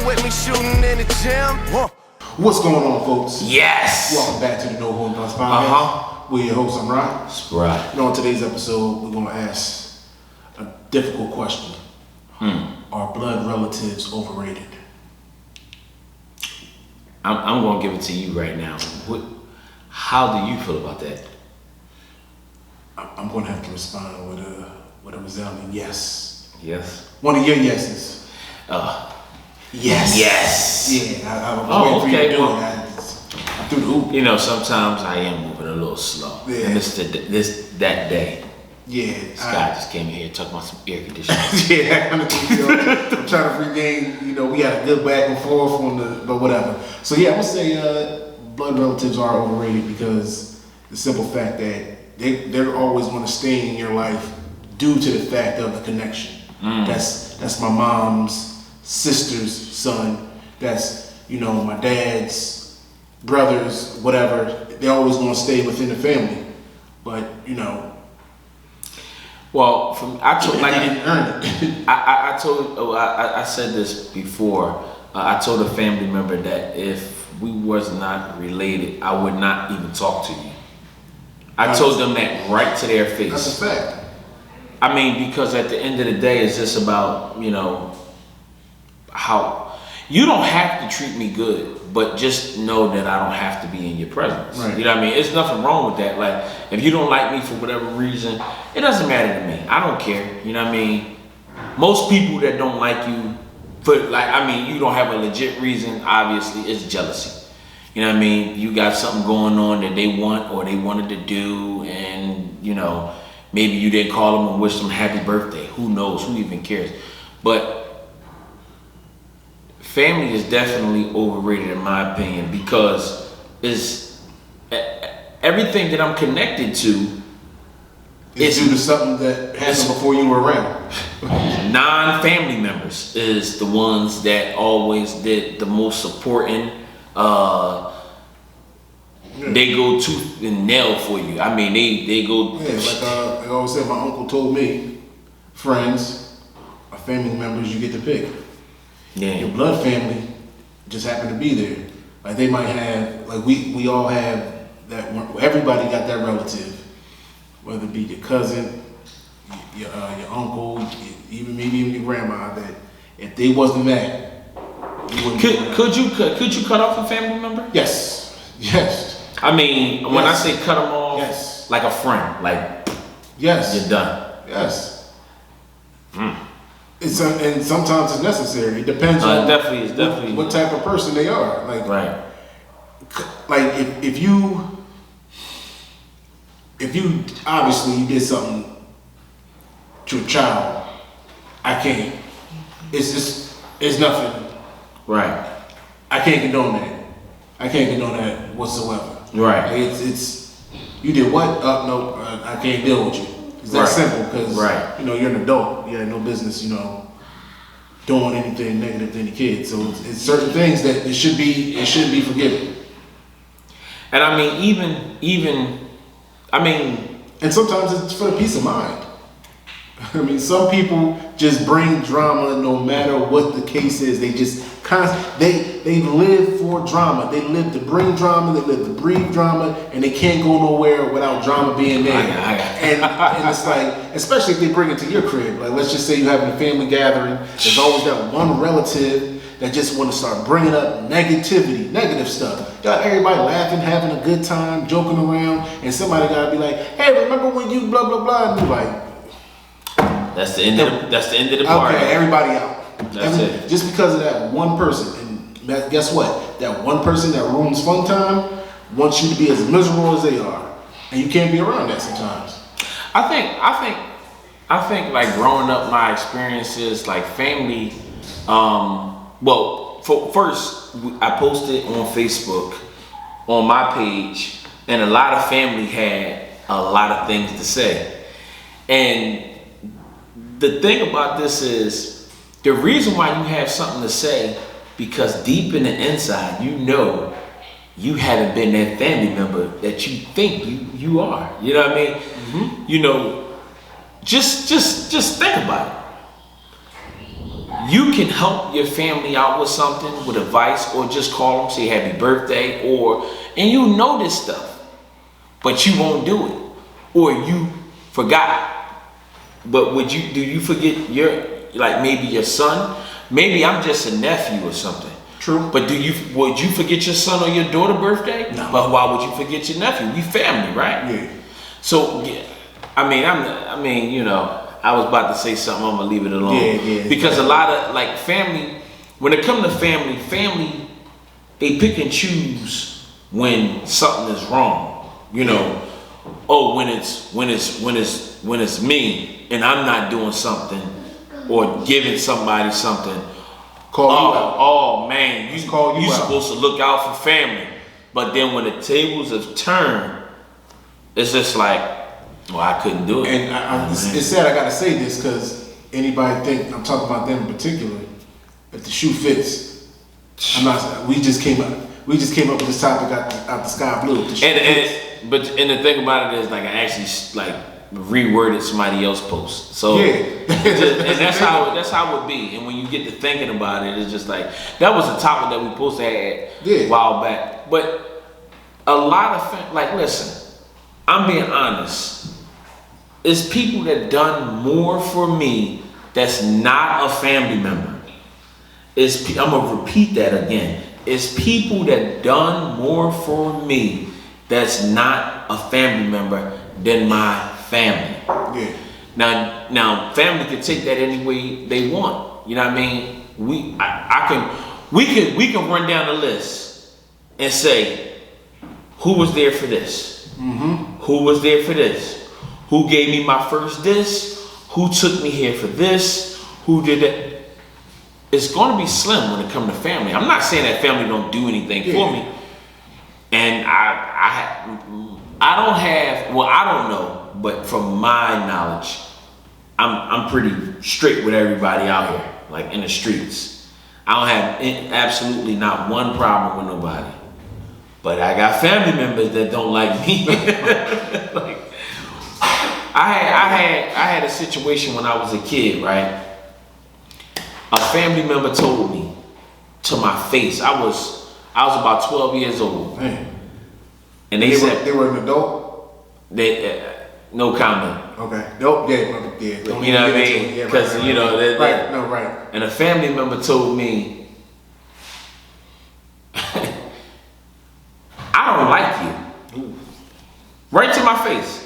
With me shooting in the gym. What's going on, folks? Yes! Welcome back to the No Home Thoughts Podcast. We're your hosts, I'm Ryan. That's right. And on today's episode, we're going to ask a difficult question. Are blood relatives overrated? I'm going to give it to you right now. How do you feel about that? I'm going to have to respond with a resounding yes. Yes? One of your yeses. Yes. Yes. Yeah, I was waiting for you to do it. I threw the hoop. You know, sometimes I am moving a little slow. Yeah. And that day. Yeah. This guy just came in here talking about some air conditioning. Yeah, I'm trying to regain, we had a good back and forth but whatever. So yeah, I'm gonna say blood relatives are overrated because the simple fact that they're always gonna stay in your life due to the fact of the connection. That's my mom's sister's son. That's, my dad's brothers, whatever. They're always gonna stay within the family. But, Well, I didn't earn it. I said this before. I told a family member that if we was not related, I would not even talk to you. I told them that right to their face. That's a fact. I mean, because at the end of the day, it's just about, how you don't have to treat me good, but just know that I don't have to be in your presence. Right. You know what I mean? It's nothing wrong with that. Like, if you don't like me for whatever reason, it doesn't matter to me. I don't care. You know what I mean? Most people that don't like you, you don't have a legit reason, obviously, it's jealousy. You know what I mean? You got something going on that they want or they wanted to do, and, maybe you didn't call them and wish them happy birthday. Who knows? Who even cares? But family is definitely overrated in my opinion because it's everything that I'm connected to is due to something that happened before you were around. Non-family members is the ones that always did the most supporting. They go tooth and nail for you. I mean, they go. Yeah, like I always said, my uncle told me, friends or family members, you get to pick. Yeah. Your blood family just happened to be there. Like they might have, like we all have that. Everybody got that relative, whether it be your cousin, your uncle, maybe even your grandma. That if they wasn't that, you wouldn't. Could you cut off a family member? Yes. I mean, when I say cut them off, yes, like a friend, like yes, you're done. Yes. And sometimes it's necessary. It depends on definitely what type of person they are. Like, right. Like if you obviously you did something to a child, I can't. It's nothing. Right. I can't condone that. I can't condone that whatsoever. Right. Like it's you did what? No, I can't deal with you. It's that simple because you're an adult. You had no business, doing anything negative to any kid. So it's certain things that it should be forgiven. And I mean, even and sometimes it's for the peace of mind. I mean, some people just bring drama no matter what the case is. They just they live for drama. They live to bring drama. They live to breathe drama, and they can't go nowhere without drama being there. And it's like, especially if they bring it to your crib. Like, let's just say you're having a family gathering. There's always that one relative that just want to start bringing up negative stuff. Got everybody laughing, having a good time, joking around, and somebody got to be like, "Hey, remember when you blah blah blah?" And you're like, That's the end of the party. Okay, everybody out. That's it. Just because of that one person. And guess what? That one person that ruins fun time wants you to be as miserable as they are. And you can't be around that sometimes. I think like growing up, my experiences, like family, Well, first, I posted on Facebook, on my page, and a lot of family had a lot of things to say. And the thing about this is, the reason why you have something to say, because deep in the inside, you know you haven't been that family member that you think you are. You know what I mean? Mm-hmm. You know, just think about it. You can help your family out with something, with advice, or just call them, say happy birthday, and you know this stuff, but you won't do it, or you forgot. But do you forget maybe your son? Maybe I'm just a nephew or something. True. But would you forget your son or your daughter's birthday? No. But why would you forget your nephew? We family, right? Yeah. So, I mean, you know, I was about to say something, I'm gonna leave it alone. Yeah. Because a lot of family, when it comes to family, they pick and choose when something is wrong. You know, when it's me and I'm not doing something or giving somebody something. Oh man, you supposed to look out for family. But then when the tables have turned, it's just like, well, I couldn't do it. And it's sad I gotta say this because anybody think I'm talking about them in particular. If the shoe fits, I'm not. We just came up with this topic out the sky blue. And the thing about it is, like, I actually reworded somebody else's post. So and that's how it would be. And when you get to thinking about it, it's just like that was a topic that we supposed to have a while back. But a lot of listen, I'm being honest. It's people that done more for me that's not a family member. I'm gonna repeat that again. It's people that done more for me that's not a family member than my family. Yeah. Now family can take that any way they want. You know what I mean? We can run down the list and say who was there for this, who was there for this. Who gave me my first this? Who took me here for this? Who did that? It's going to be slim when it comes to family. I'm not saying that family don't do anything for me. And I don't have, well, I don't know, but from my knowledge, I'm pretty straight with everybody out here, like in the streets. I don't have absolutely not one problem with nobody. But I got family members that don't like me. I had a situation when I was a kid, right? A family member told me to my face. I was about 12 years old. Man. And they said they were an adult. No comment. Okay. Nope. Yeah. You know what I mean? Because you know that. Right. No. Right. And a family member told me, "I don't like you." Ooh. Right to my face.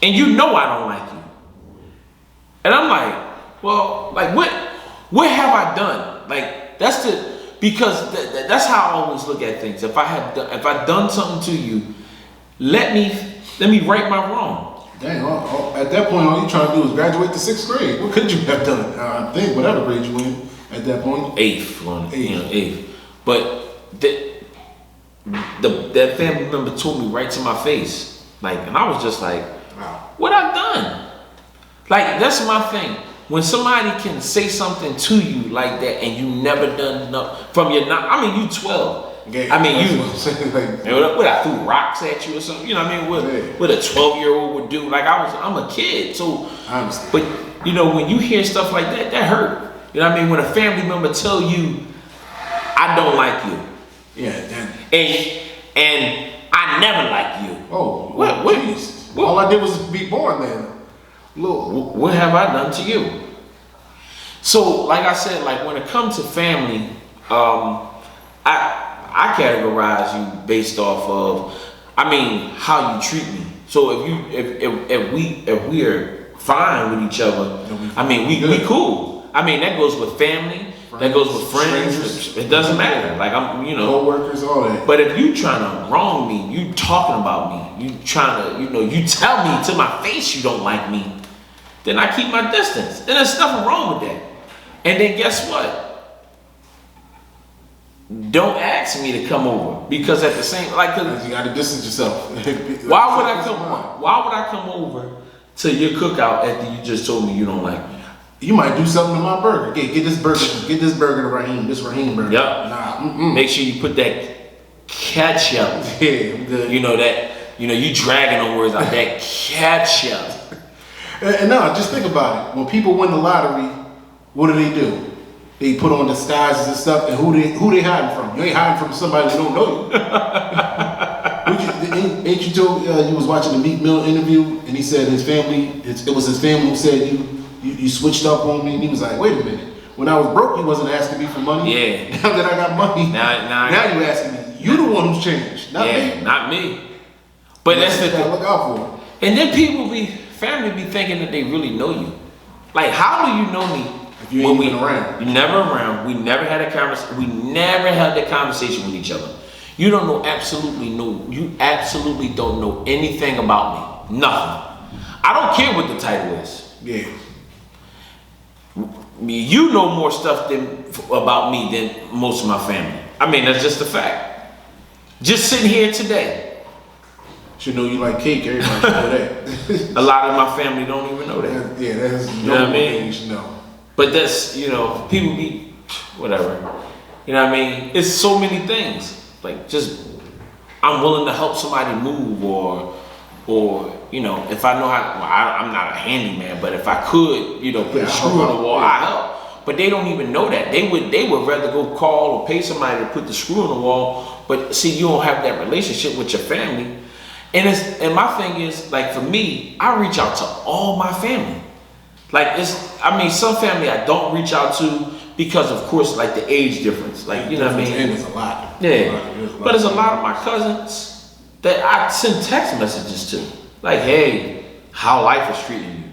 And you know I don't like you. And I'm like, well, like what have I done? Like because that's how I always look at things. If I've done something to you, let me right my wrong. Dang, at that point, all you trying to do is graduate to 6th grade. What could you have done? I think whatever grade you in at that point. Eighth. But that family member told me right to my face, and I was just like, wow. What I've done? Like, that's my thing. When somebody can say something to you like that and you never done nothing from your, you 12. Yeah, I mean, what I threw rocks at you or something, you know what I mean? What a 12-year-old would do. Like, I'm a kid, so. I understand. But, you know, when you hear stuff like that hurt. You know what I mean? When a family member tell you, I don't like you. Yeah. And I never like you. Oh, what? All I did was be born then. Lord. What have I done to you? So, like I said, when it comes to family, I categorize you based off of, how you treat me. So if we are fine with each other, we cool. That goes with family. That goes with friends. Strangers. It doesn't matter. Co-workers, all that. But if you trying to wrong me, you talking about me, you trying to, you tell me to my face you don't like me, then I keep my distance. And there's nothing wrong with that. And then guess what? Don't ask me to come over because at the same like You gotta distance yourself. why would I come over to your cookout after you just told me you don't like me? You might do something to my burger. Get this burger to Raheem. This Raheem burger. Yep. Nah. Make sure you put that ketchup. Yeah, I'm good. You dragging on words like that ketchup. And no, just think about it. When people win the lottery, what do? They put on disguises and stuff, and who they hiding from? You ain't hiding from somebody that don't know you. Ain't you told you was watching the Meek Mill interview, and he said it was his family who said you switched up on me, and he was like, wait a minute. When I was broke, you wasn't asking me for money. Yeah. Now that I got money, now you asking me. You the one who's changed, not me. Not me. But that's the thing. Look out for it. And then family be thinking that they really know you. Like, how do you know me? If you ain't even around. You're never around. We never had a conversation. We never had that conversation with each other. You absolutely don't know anything about me. Nothing. I don't care what the title is. Yeah. You know more stuff about me than most of my family. I mean, that's just a fact. Just sitting here today. Should know you like cake. Everybody should know that. A lot of my family don't even know that. That's you know what I mean? You should know. But that's, people be, whatever. You know what I mean? It's so many things. Like, just, I'm willing to help somebody move or if I know how, I'm not a handyman, but if I could, put a screw in the wall, I help. But they don't even know that. They would rather go call or pay somebody to put the screw in the wall. But see, you don't have that relationship with your family. And my thing is, like, for me, I reach out to all my family. Like, some family I don't reach out to because, of course, like the age difference. Like, you know what I mean? And it's a lot. Yeah. But there's a lot of my cousins that I send text messages to. Like, hey, how life is treating you.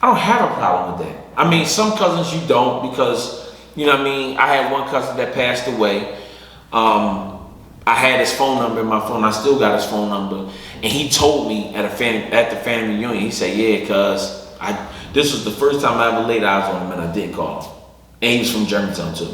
I don't have a problem with that. I mean, some cousins you don't because, I had one cousin that passed away. I had his phone number in my phone. I still got his phone number. And he told me at the family reunion, he said, yeah, cuz this was the first time I ever laid eyes on him and I did call him. And he was from Germantown too.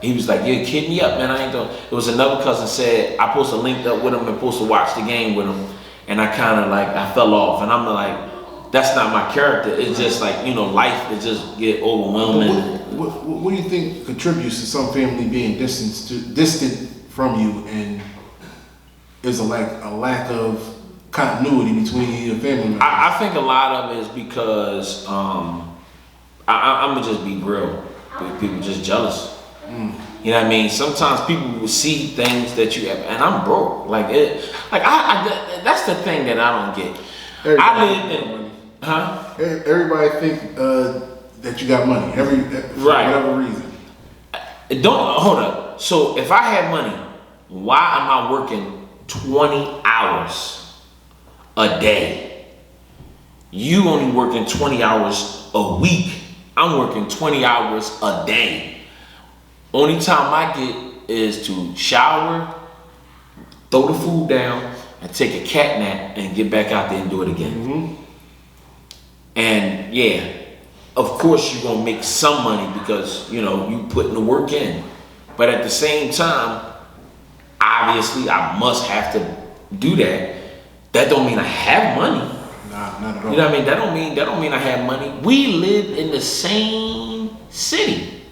He was like, yeah, kid me up, man. I ain't doing. It was another cousin said, I supposed to link up with him and supposed to watch the game with him. And I kind of I fell off. And I'm like, that's not my character. It's just like, life is just get overwhelming. What do you think contributes to some family being distant from you, and is a lack of continuity between you and family members? I think a lot of it is because I'm gonna just be real. People just jealous. You know what I mean? Sometimes people will see things that you have, and I'm broke. That's the thing that I don't get. Everybody think that you got money. For whatever reason. Hold up. So if I had money, why am I working 20 hours a day? You only working 20 hours a week. I'm working 20 hours a day. Only time I get is to shower, throw the food down, and take a cat nap and get back out there and do it again. And yeah, of course you're gonna make some money because you putting the work in. But at the same time, obviously I must have to do that. That don't mean I have money. Nah, not at all. You know what I mean? That don't mean I have money. We live in the same city.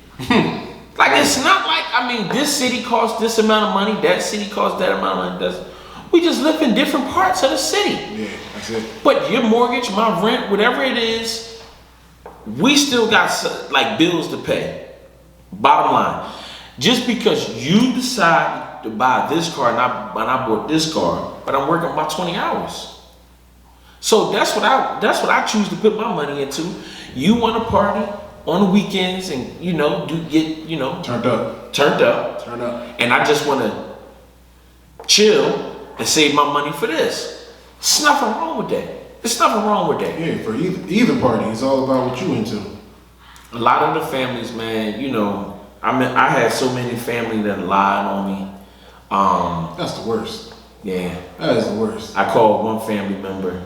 It's not like, this city costs this amount of money, that city costs that amount of money. We just live in different parts of the city. Yeah, that's it. But your mortgage, my rent, whatever it is, we still got bills to pay. Bottom line, just because you decide to buy this car and I bought this car, but I'm working my 20 hours. So that's what I choose to put my money into. You want to party on the weekends and turned up. And I just want to chill and save my money for this. There's nothing wrong with that. Yeah, for either party, it's all about what you into. A lot of the families, man, I had so many family that lied on me. That's the worst. Yeah. That is the worst. I called one family member.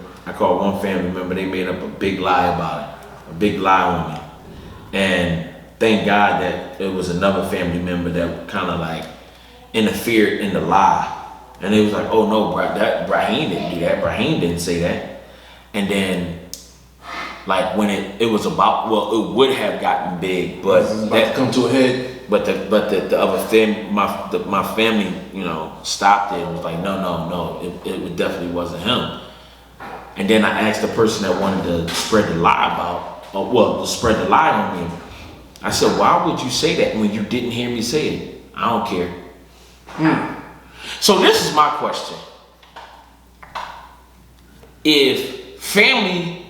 They made up a big lie about it. A big lie on me. And thank God that it was another family member that kind of like interfered in the lie. And it was like, oh no, Brahim didn't do that. Brahim didn't say that. And then, like when it was about, well, it would have gotten big, but it's about to come to a head. But the other family, my family, you know, stopped it and was like, no, it definitely wasn't him. And then I asked the person that wanted to spread the lie to spread the lie on me. I said, why would you say that when you didn't hear me say it? I don't care. So this is my question. If family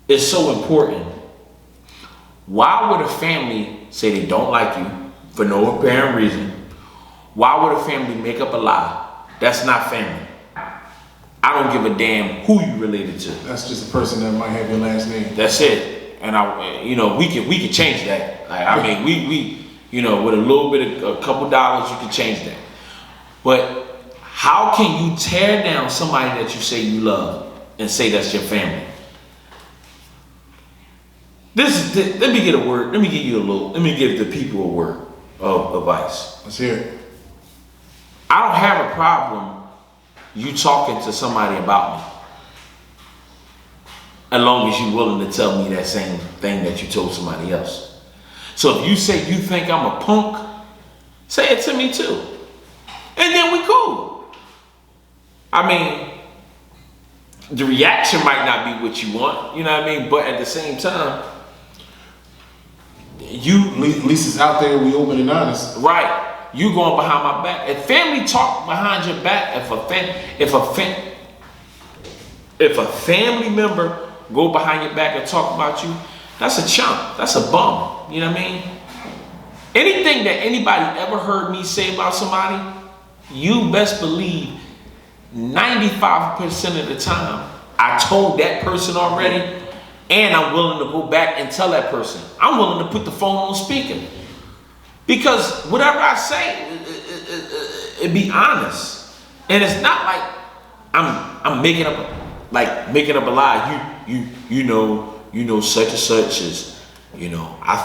is so important, why would a family say they don't like you for no apparent reason? Why would a family make up a lie? That's not family. I don't give a damn who you related to. That's just a person that might have your last name. That's it. And we can change that. Like, I mean, we with a little bit of a couple dollars, you can change that. But how can you tear down somebody that you say you love and say that's your family? Let me get a word. Let me give the people a word of advice. Let's hear it. I don't have a problem you talking to somebody about me, as long as you're willing to tell me that same thing that you told somebody else. So if you say you think I'm a punk, say it to me too. And then we cool. I mean, the reaction might not be what you want, you know what I mean? But at the same time, At least it's out there, we open and honest. Right. You going behind my back. If family talk behind your back, if a family member go behind your back and talk about you, that's a chump. That's a bum. You know what I mean? Anything that anybody ever heard me say about somebody, you best believe 95% of the time I told that person already, and I'm willing to go back and tell that person. I'm willing to put the phone on speaker. Because whatever I say, it be honest. And it's not like I'm making up a lie. You know such and such is, I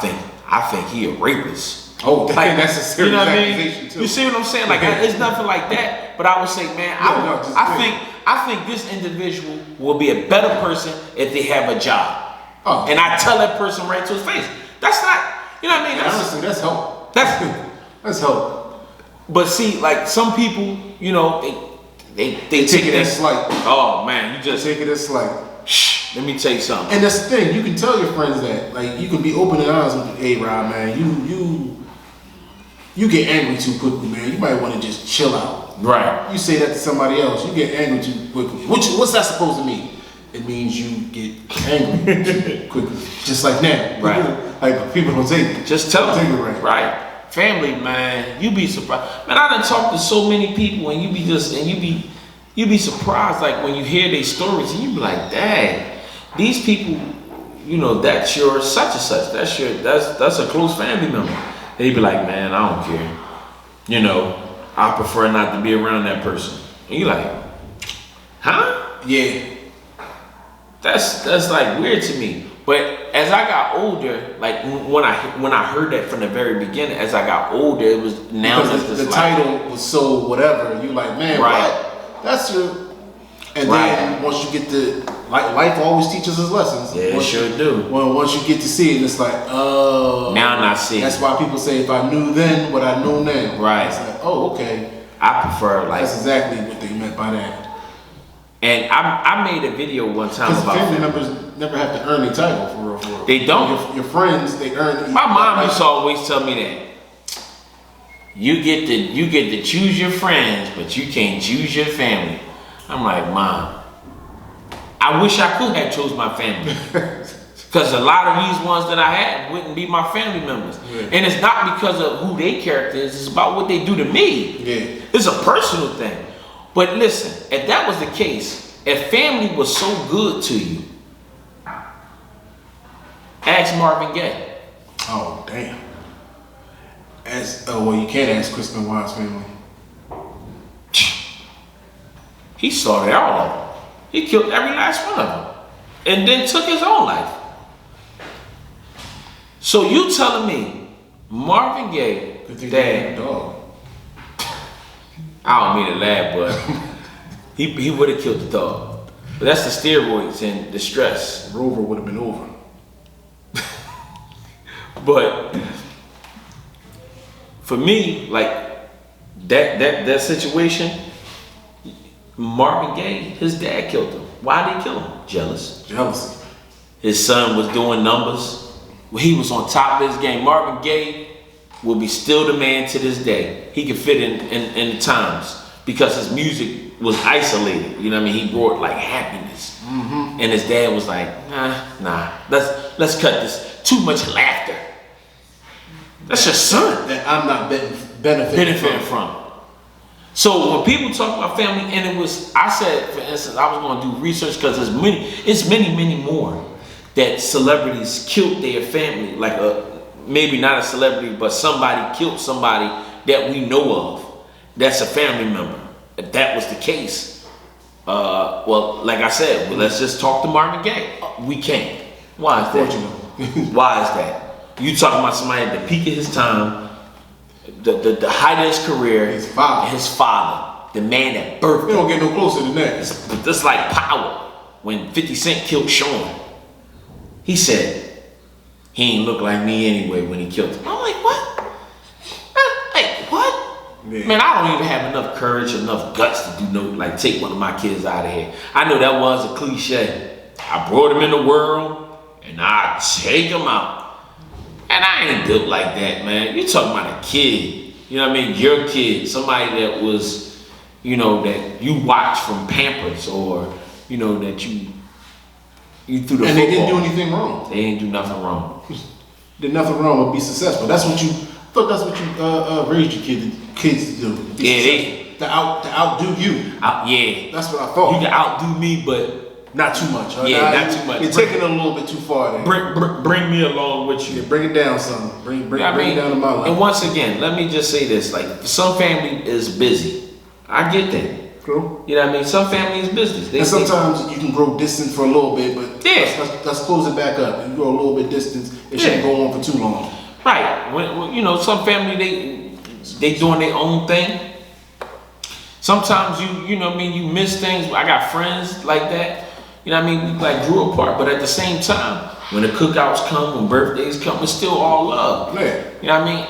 think he a rapist. Oh, like, that's a serious accusation too. You see what I'm saying? Like, it's nothing like that. But I would say, man, I think this individual will be a better person if they have a job. Oh. And I tell that person right to his face. That's not, you know what I mean? Honestly, that's help. That's help. But see, like some people, they take it as slight. Oh man, you just take it as slight. Shh, let me tell you something. And that's the thing, you can tell your friends that. Like, you can be open and honest with A-Rod, man. You get angry too quickly, man. You might want to just chill out. Right. You say that to somebody else, you get angry too quickly. What's that supposed to mean? It means you get angry quickly. Just like now. Right. Like, people don't take it. Just tell them. Take it right. Right. Family, man, you be surprised. Man, I done talked to so many people, and you be surprised, like when you hear their stories, and you be like, dang, these people, that's your such and such. That's a close family member. They be like, man, I don't care. I prefer not to be around that person. And you like, huh? Yeah. That's like weird to me. But as I got older, like when I heard that from the very beginning, as I got older, it was now because the title was so whatever. You like, man, right? What? That's your. And then once you get to life always teaches us lessons. Yeah, it sure do. Well, once you get to see it, it's like, oh. Now I'm not seeing. That's why people say, if I knew then what I know now. Right. It's like, oh, okay. I prefer like. That's exactly what they meant by that. And I made a video one time about family members never have to earn a title for real. They don't. Your friends, they earn. My mom used to always tell me that you get to choose your friends, but you can't choose your family. I'm like, Mom, I wish I could have chose my family, because a lot of these ones that I had wouldn't be my family members. Yeah. And it's not because of who their character is; it's about what they do to me. Yeah, it's a personal thing. But listen, if that was the case, if family was so good to you, ask Marvin Gaye. Oh, damn. Well, you can't ask Chris Benoit's family. He slaughtered all of them. He killed every last one of them. And then took his own life. So you telling me Marvin Gaye, dad, dog. I don't mean to laugh, but he would have killed the dog. But that's the steroids and the stress. Rover would have been over. But for me, like that situation, Marvin Gaye, his dad killed him. Why did he kill him? Jealousy. His son was doing numbers. He was on top of his game. Marvin Gaye will be still the man to this day. He could fit in the times because his music was isolated. You know what I mean? He brought like happiness. Mm-hmm. And his dad was like, nah, let's cut this. Too much laughter. That's your son. That I'm not benefiting from. So when people talk about family, and it was, I said, for instance, I was going to do research because it's many more that celebrities killed their family. Like maybe not a celebrity, but somebody killed somebody that we know of. That's a family member. If that was the case, well, like I said, let's just talk to Marvin Gaye. We can't. Why is that? Why is that? You talking about somebody at the peak of his time, the height of his career, his father, the man that birthed him. You don't get no closer than that. That's like Power when 50 Cent killed Sean. He said he ain't look like me anyway when he killed him. I'm like, what? Hey, what? Yeah. Man, I don't even have enough courage, enough guts to do take one of my kids out of here. I know that was a cliche. I brought him in the world and I take him out. And I ain't built like that, man. You talking about a kid. You know what I mean? Your kid. Somebody that was, that you watched from Pampers or, that you threw the football. And they didn't do anything wrong. They didn't do nothing wrong. Did nothing wrong with be successful. That's what you raised your kids to do. To outdo you. Yeah. That's what I thought. You can outdo me, but not too much. Huh? Yeah, not too much. You're taking it a little bit too far there. Bring me along with you. Yeah, bring it down some. Bring it down to my level. And once again, let me just say this. Like, some family is busy. I get that. True. You know what I mean? Some family is busy. And sometimes you can grow distant for a little bit, but let's close it back up. You grow a little bit distant. It shouldn't go on for too long. Right. When some family, they doing their own thing. Sometimes you miss things. I got friends like that. You know what I mean? We grew apart, but at the same time, when the cookouts come, when birthdays come, it's still all love. Yeah. You know what I mean?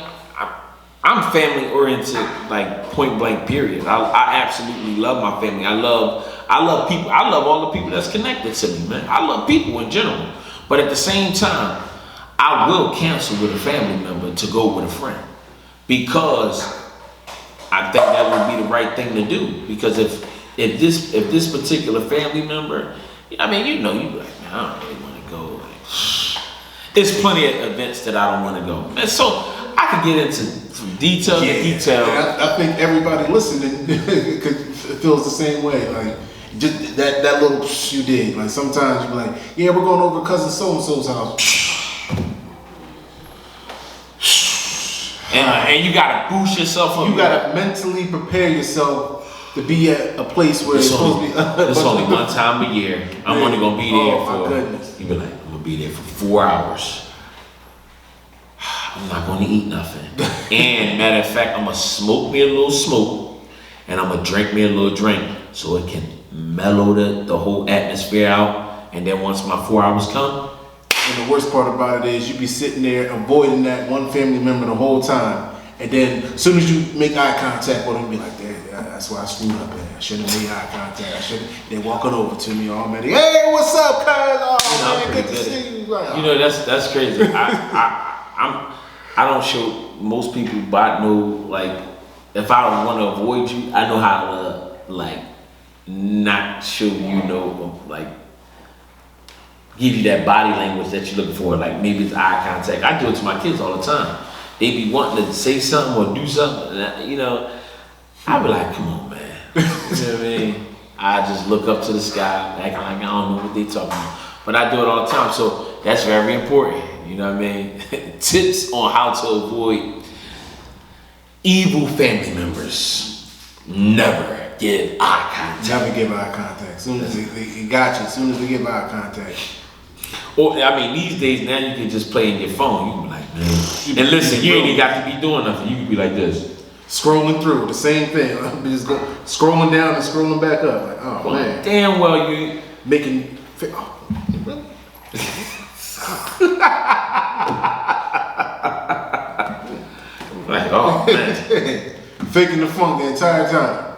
I'm family oriented, like point blank. Period. I absolutely love my family. I love people. I love all the people that's connected to me, man. I love people in general, but at the same time, I will cancel with a family member to go with a friend because I think that would be the right thing to do. Because if this particular family member, I mean, you be like, man, I don't really want to go. There's plenty of events that I don't want to go. And so I could get into some detail. I think everybody listening feels the same way. Like, just that little you did. Like, sometimes you be like, yeah, we're going over cousin so-and-so's house. And you gotta boost yourself up. You gotta mentally prepare yourself to be at a place where it's supposed to be. It's only one time a year. I'm only gonna be there for. My goodness. You be like, I'm gonna be there for 4 hours. I'm not gonna eat nothing. And matter of fact, I'm gonna smoke me a little smoke, and I'm gonna drink me a little drink, so it can mellow the whole atmosphere out. And then once my 4 hours come. And the worst part about it is you be sitting there avoiding that one family member the whole time. And then as soon as you make eye contact with them, you be like, that's why I screwed up, man. I shouldn't have made eye contact. They're walking over to me already. Hey, what's up, cuz? Oh, man, good to see you. Like, that's crazy. I don't show most people, but I know, like, if I want to avoid you, I know how to, like, not show like, give you that body language that you're looking for. Like, maybe it's eye contact. I do it to my kids all the time. They be wanting to say something or do something, and I be like, come on, man. You know what I mean? I just look up to the sky, acting like I don't know what they talking about. But I do it all the time, so that's very important. You know what I mean? Tips on how to avoid evil family members. Never give eye contact. Never give eye contact. As soon as they got you, give eye contact. Or, I mean, these days now you can just play in your phone. You can be And listen, you ain't even got to be doing nothing. You can be like this. Scrolling through the same thing. I'm just go scrolling down and scrolling back up. Like, oh man. Damn well you Making. Oh, really? like, oh man. Faking the funk the entire time.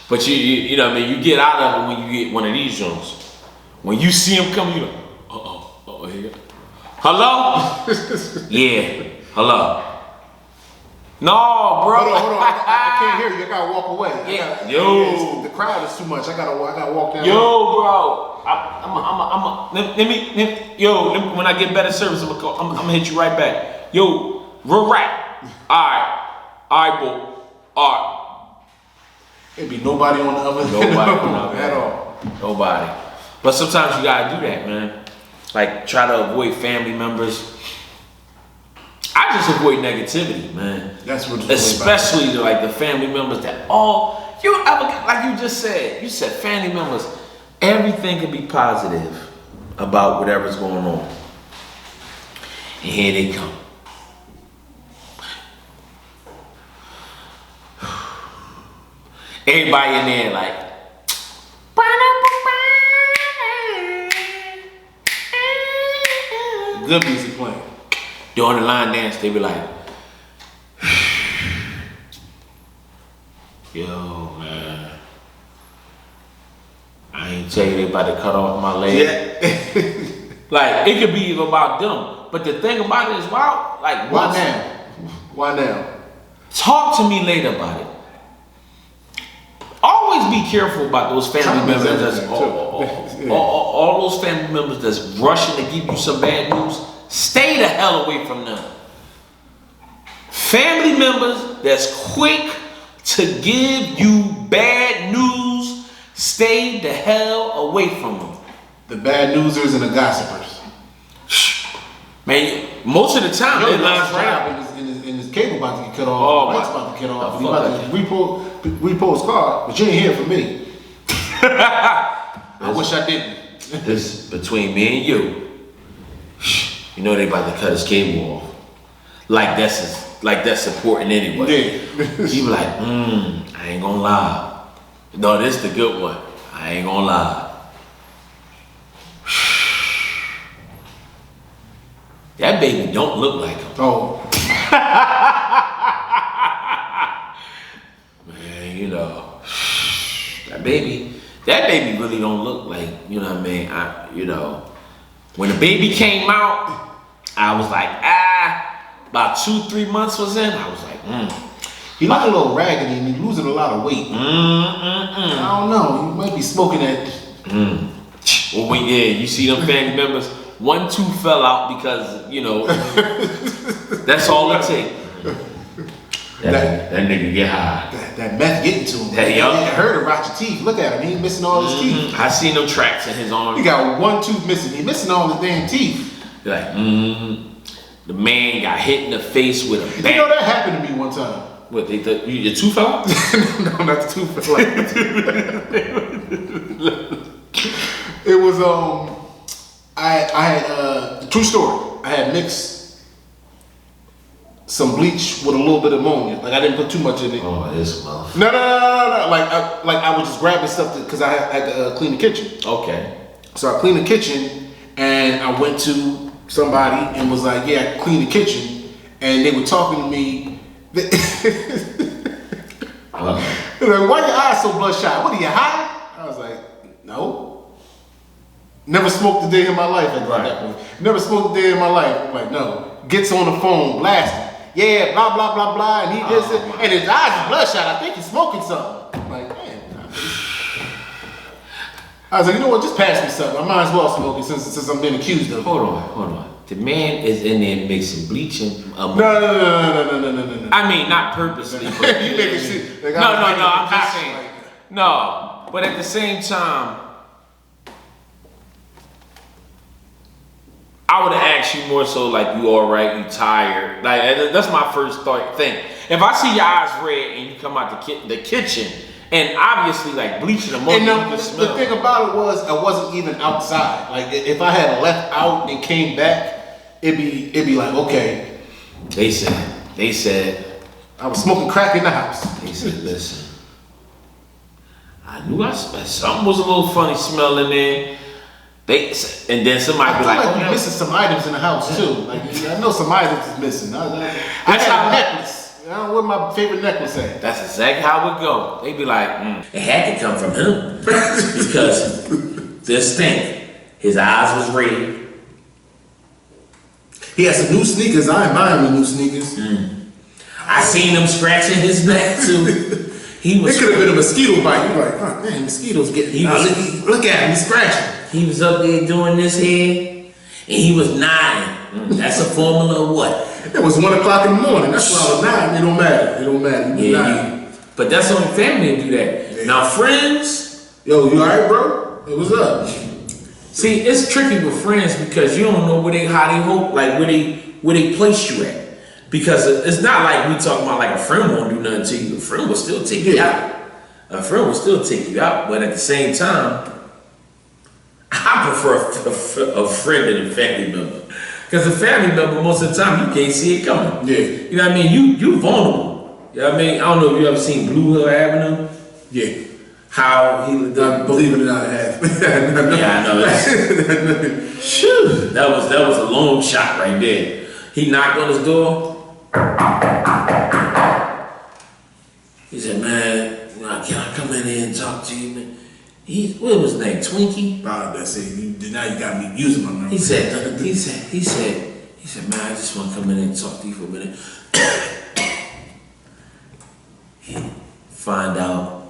But you know what I mean, you get out of it when you get one of these joints. When you see him come, you like, here. Hello? Yeah, hello. No, bro. Hold on. I can't hear you. I gotta walk away. Yeah. Yo. The crowd is too much. I gotta walk down. Yo, bro. When I get better service, I'm gonna hit you right back. Yo, real rap. Alright, bro. Alright. It'd be nobody on the other at all. Nobody. But sometimes you gotta do that, man. Like try to avoid family members. I just avoid negativity, man. That's what it's especially like the family members that you ever like you just said. You said family members. Everything can be positive about whatever's going on. And here they come. Everybody in there like good music playing. During the line dance, they be like, yo, man, I ain't tell you they about to cut off my leg. Yeah. Like, it could be even about them. But the thing about it is, wow, like, why now? Why now? Talk to me later about it. Always be careful about those family members that's all those family members that's rushing to give you some bad news. Stay the hell away from them. Family members that's quick to give you bad news, stay the hell away from them. The bad newsers and the gossipers. Man, most of the time they lines right out. And his cable about to get cut off. Oh, lights about to get off. He about to repo his car, but you ain't here for me. I wish I didn't. This between me and you. You know they about to cut his cable off. Like that's important anyway. Yeah. He be like, I ain't gonna lie. No, this the good one. I ain't gonna lie. That baby don't look like him. Oh. Man, you know, that baby really don't look like, you know what I mean? When the baby came out, I was like, about 2-3 months was in, I was like, He look a little raggedy and he's losing a lot of weight. I don't know, he might be smoking that. Well, you see them family members, 1 tooth fell out because, that's all it takes. That nigga get high. That meth getting to him. That, I heard it rot your teeth. Look at him. He ain't missing all his teeth. I seen them tracks in his arm. He got 1 tooth missing. He missing all his damn teeth. Like, the man got hit in the face with a bat. You know that happened to me one time. What, your tooth fell out? No, not the tooth fell out. It was, I had, true story. I had mixed some bleach with a little bit of ammonia. Like I didn't put too much in it. Oh, this mouth. No. Like I was just grabbing stuff because I had to clean the kitchen. Okay. So I cleaned the kitchen and I went to somebody and was like, yeah, I cleaned the kitchen. And they were talking to me. They're like, why your eyes so bloodshot? What are you, high? I was like, no. Never smoked a day in my life at that point. Never smoked a day in my life. I'm like, no. Gets on the phone, blasting. Yeah, blah, blah, blah, blah. And he just and his eyes are bloodshot. I think he's smoking something. I'm like, man. I was like, you know what? Just pass me something. I might as well smoke it since I'm being accused of it. Hold on. The man is in there mixing bleach and No. I mean, not purposely. You making shit. No. I'm just saying. No, but at the same time, I would have asked you more so like, you all right? You tired? Like that's my first thing. If I see your eyes red and you come out the kitchen and obviously like bleaching ammonia, and the thing about it was I wasn't even outside. Like if I had left out and came back, it'd be like, okay, They said, I was smoking crack in the house. they said, listen, I knew I smelled, something was a little funny smell in there. And then somebody I be feel like, like oh, you're missing some items in the house too. Like I know some items is missing. I That's got how- a necklace. I don't know where my favorite necklace at. That's exactly how it go. They be like, it had to come from him because this thing, his eyes was red. He has some new sneakers. I ain't buying me new sneakers. I seen him scratching his back too. He was. It could have been a mosquito bite. You're like, oh man, mosquitoes getting. He was- Look at him, he's scratching. He was up there doing this here, and he was nodding. That's a formula of what? It was 1 o'clock in the morning. That's why I was 9. It don't matter. It don't matter. You was 9. But that's only family to do that. Yeah. Now friends, Yo, you alright, bro? Hey, what's up? see, it's tricky with friends because you don't know how they hope, like where they place you at. Because it's not like we talking about like a friend won't do nothing to you. A friend will still take you out. A friend will still take you out, but at the same time, I prefer a friend than a family member. Because a family member, most of the time, you can't see it coming. Yeah. You know what I mean? You vulnerable. You know what I mean? I don't know if you ever seen Blue Hill Avenue. Yeah. How he Believe it or not, I have. Yeah, I know. Shoo, that was a long shot right there. He knocked on his door. He said, "Man, can I come in here and talk to you, man?" What was his name? Twinkie? That's it. Now you got me using my number. He said, "Man, I just want to come in and talk to you for a minute." He find out.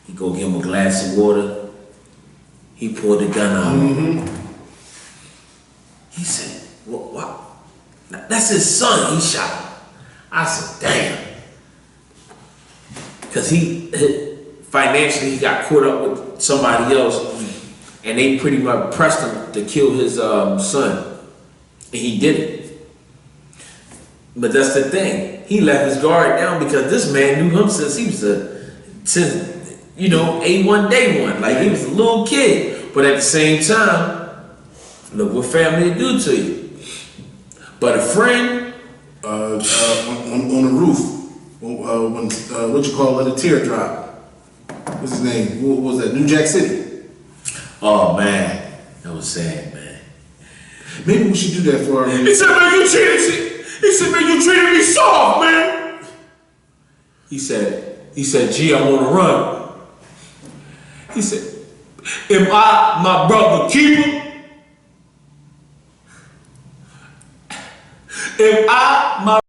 He go give him a glass of water. He pulled the gun out. He said, "What? That's his son. He shot him." I said, "Damn," because financially he got caught up with somebody else, and they pretty much pressed him to kill his son, and he did it. But that's the thing. He left his guard down because this man knew him since he was A1 day one. Like he was a little kid. But at the same time, look what family do to you. But a friend, on the roof, what you call it, a teardrop. What's his name? What was that? New Jack City. oh man, that was sad, man. Maybe we should do that for our. He said, "Man, you treated me soft, man." He said, "Gee, I'm on the run." He said, "Am I my brother keeper? Am I my